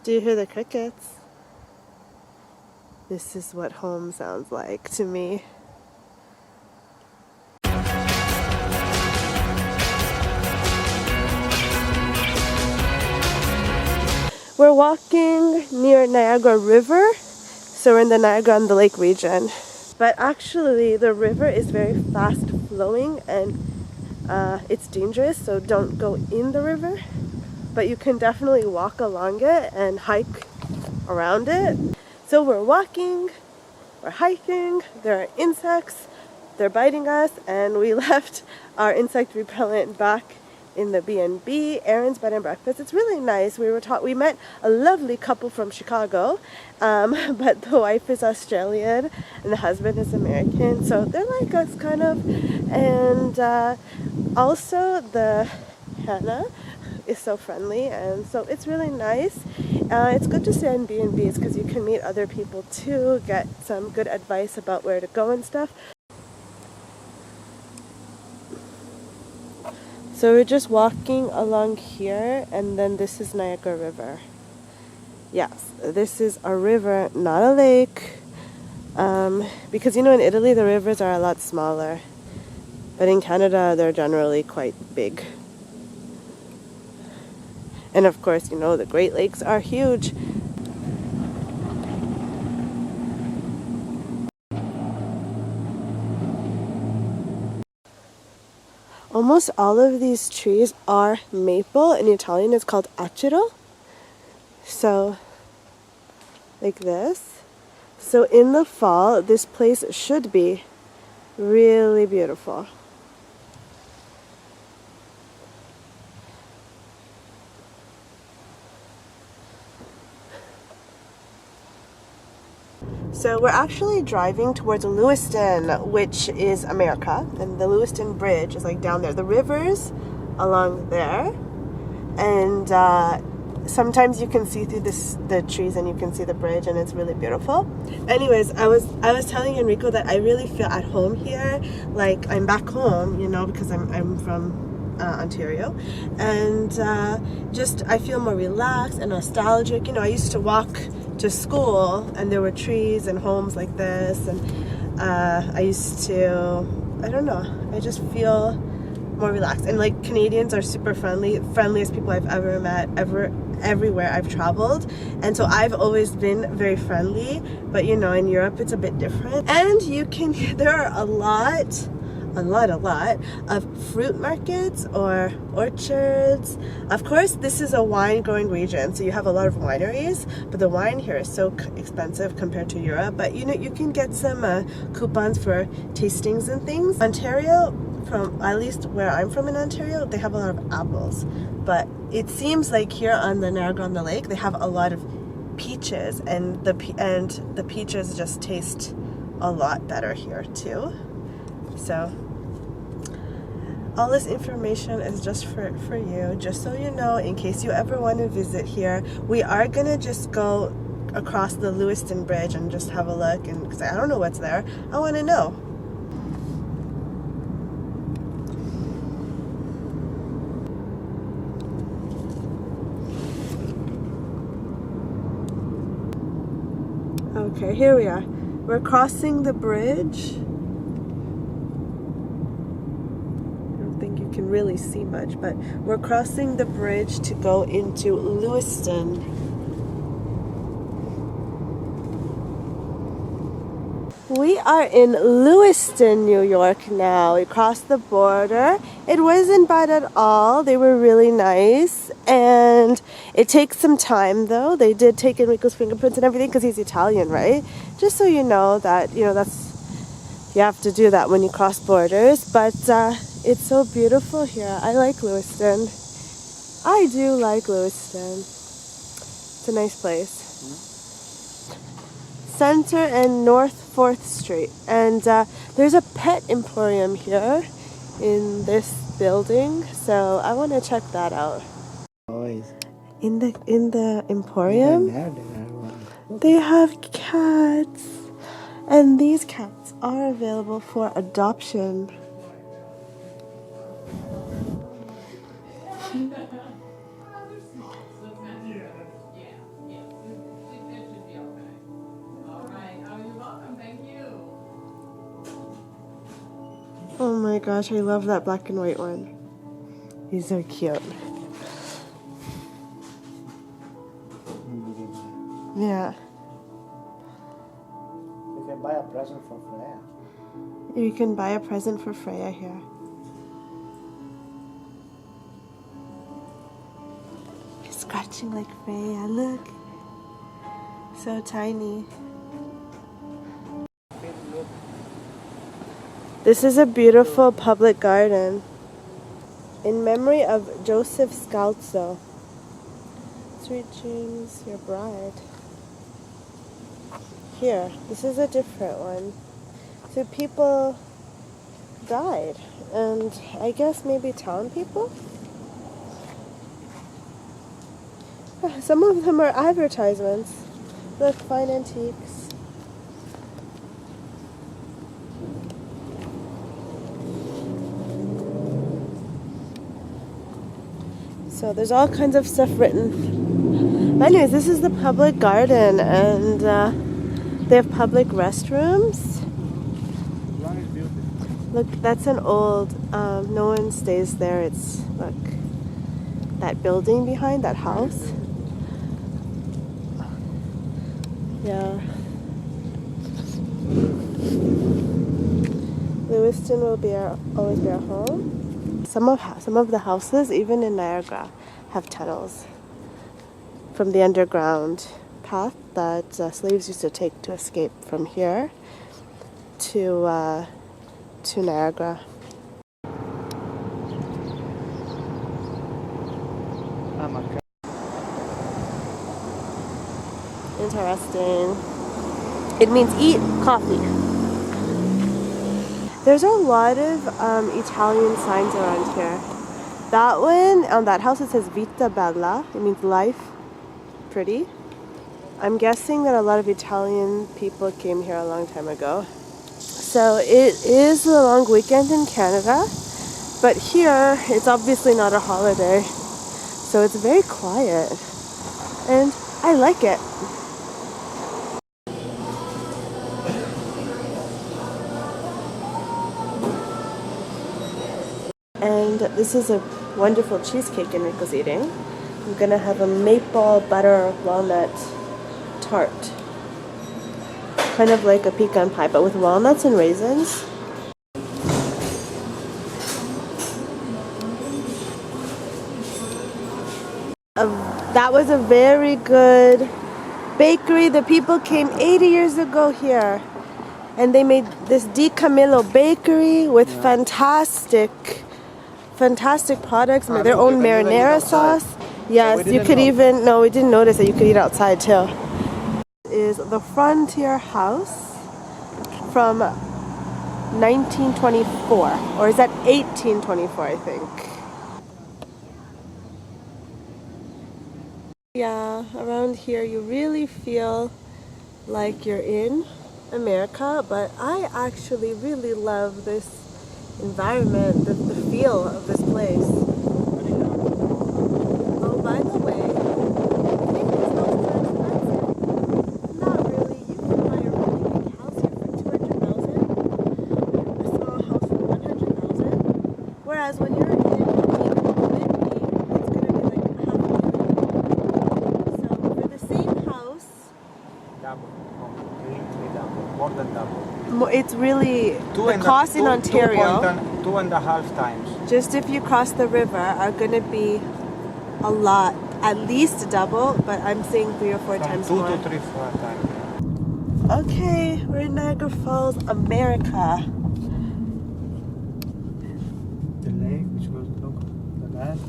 Do you hear the crickets? This is what home sounds like to me. We're walking near Niagara River, so we're in the Niagara on the Lake region. But actually the river is very fast flowing and it's dangerous, so don't go in the river. But you can definitely walk along it and hike around it. So we're walking, we're hiking, there are insects, they're biting us, and we left our insect repellent back in the B&B, Aaron's Bed and Breakfast. It's really nice. We met a lovely couple from Chicago, but the wife is Australian and the husband is American, so they're like us kind of. And also the Hannah is so friendly, and so it's really nice. It's good to stay in B&Bs because you can meet other people too, get some good advice about where to go and stuff. So we're just walking along here, and then this is Niagara River. Yes, this is a river, not a lake, because you know in Italy the rivers are a lot smaller, but in Canada they're generally quite big. And of course, you know, the Great Lakes are huge. Almost all of these trees are maple. In Italian it's called acero. So, like this. So in the fall, this place should be really beautiful. So we're actually driving towards Lewiston, which is America, and the Lewiston Bridge is like down there. The river's along there, and sometimes you can see through the trees and you can see the bridge, and it's really beautiful. Anyways, I was telling Enrico that I really feel at home here, like I'm back home, you know, because I'm from Ontario, and just I feel more relaxed and nostalgic. You know, I used to walk to school and there were trees and homes like this, and I used to, I don't know, I just feel more relaxed. And like Canadians are super friendly, friendliest people I've ever met, everywhere I've traveled, and so I've always been very friendly. But you know, in Europe it's a bit different, and you can, there are a lot of fruit markets or orchards. Of course, this is a wine growing region, so you have a lot of wineries, but the wine here is so expensive compared to Europe. But you know, you can get some coupons for tastings and things. Ontario, from at least where I'm from in Ontario, they have a lot of apples, but it seems like here on the Niagara on the Lake they have a lot of peaches, and the peaches just taste a lot better here too. So all this information is just for you, just so you know, in case you ever want to visit here. We are gonna just go across the Lewiston Bridge and just have a look, and because I don't know what's there, I want to know. Okay, here we are. We're crossing the bridge. Can really see much, but we're crossing the bridge to go into Lewiston. We are in Lewiston, New York now. We crossed the border. It wasn't bad at all. They were really nice, and it takes some time though. They did take Enrico's fingerprints and everything because he's Italian, right? Just so you know that, you know, you have to do that when you cross borders. But it's so beautiful here. I like Lewiston. I do like Lewiston. It's a nice place. Center and North 4th Street. And there's a pet emporium here in this building, so I want to check that out. In the emporium, they have cats, and these cats are available for adoption. Oh my gosh, I love that black and white one. He's so cute. Yeah. You can buy a present for Freyja. You can buy a present for Freyja here. He's scratching like Freyja, look. So tiny. This is a beautiful public garden in memory of Joseph Scalzo. Sweet dreams, your bride. Here, this is a different one. So people died, and I guess maybe town people? Some of them are advertisements. Look, fine antiques. So there's all kinds of stuff written. Anyways, this is the public garden, and they have public restrooms. Look, that's an old, no one stays there. It's, look, that building behind, that house. Yeah. Lewiston will always be our home. Some of the houses, even in Niagara, have tunnels from the underground path that slaves used to take to escape from here to Niagara. Interesting. It means eat coffee. There's a lot of Italian signs around here. That one, on that house, it says Vita Bella. It means life, pretty. I'm guessing that a lot of Italian people came here a long time ago. So it is a long weekend in Canada, but here it's obviously not a holiday. So it's very quiet, and I like it. And this is a wonderful cheesecake Enrico's eating. I'm gonna have a maple butter walnut tart. Kind of like a pecan pie, but with walnuts and raisins. That was a very good bakery. The people came 80 years ago here, and they made this Di Camillo bakery with fantastic products. Made their own marinara sauce. Yes, you could even, no, we didn't notice that you could eat outside too. Is the Frontier House from 1924, or is that 1824, I think. Yeah, around here you really feel like you're in America, but I actually really love this environment, the feel of this place. Oh, by the way, I think this house is expensive. Not really. You can buy a really big house here for $200,000, a small house for $100,000. Whereas when you're in Whitney, it's gonna be like $500,000. So for the same house, Double. More than double. it's really the cost in Ontario. 2.5 times. Just if you cross the river are gonna be a lot, at least double, but I'm saying 3 or 4 times more. 2 to 3, 4 times. Okay, we're in Niagara Falls, America. The lake, which goes look, the land.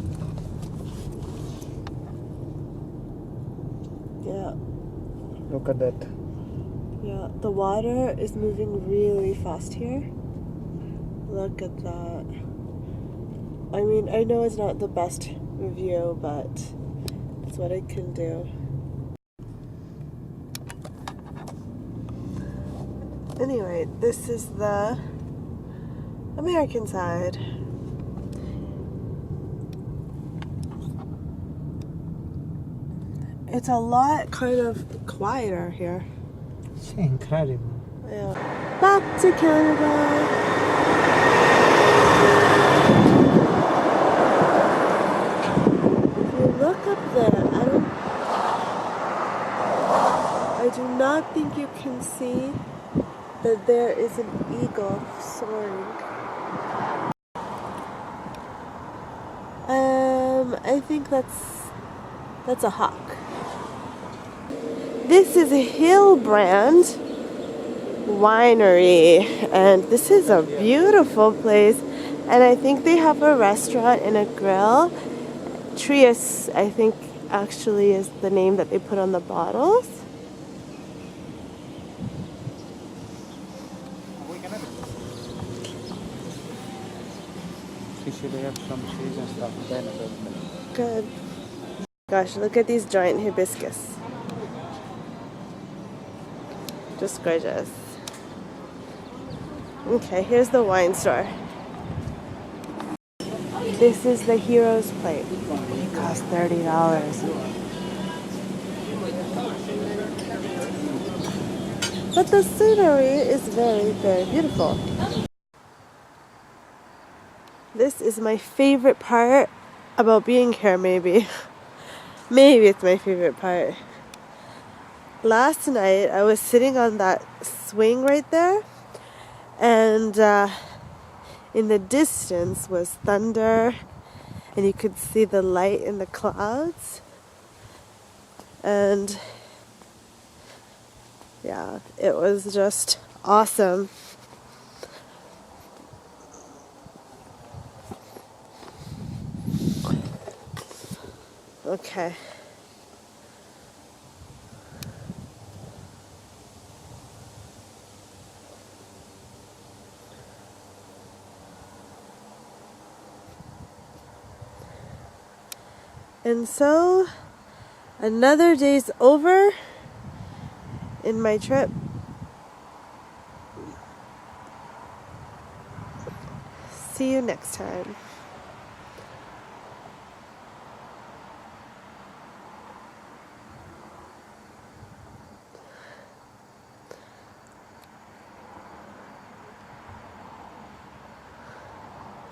Yeah, Look at that. yeah. The water is moving really fast here. Look at that. I mean, I know it's not the best view, but it's what I can do. Anyway, this is the American side. It's a lot kind of quieter here. It's incredible. Yeah. Back to Canada. do not think you can see that there is an eagle soaring. I think that's a hawk. This is a Hillbrand winery, and this is a beautiful place, and I think they have a restaurant and a grill. Trius, I think, actually is the name that they put on the bottles. They have some cheese and stuff. Good. Gosh, look at these giant hibiscus. Just gorgeous. Okay, here's the wine store. This is the Hero's Plate. It costs $30. But the scenery is very, very beautiful. This is my favorite part about being here, maybe. Maybe it's my favorite part. Last night, I was sitting on that swing right there, and in the distance was thunder, and you could see the light in the clouds. And yeah, it was just awesome. Okay. And so, another day's over in my trip. See you next time.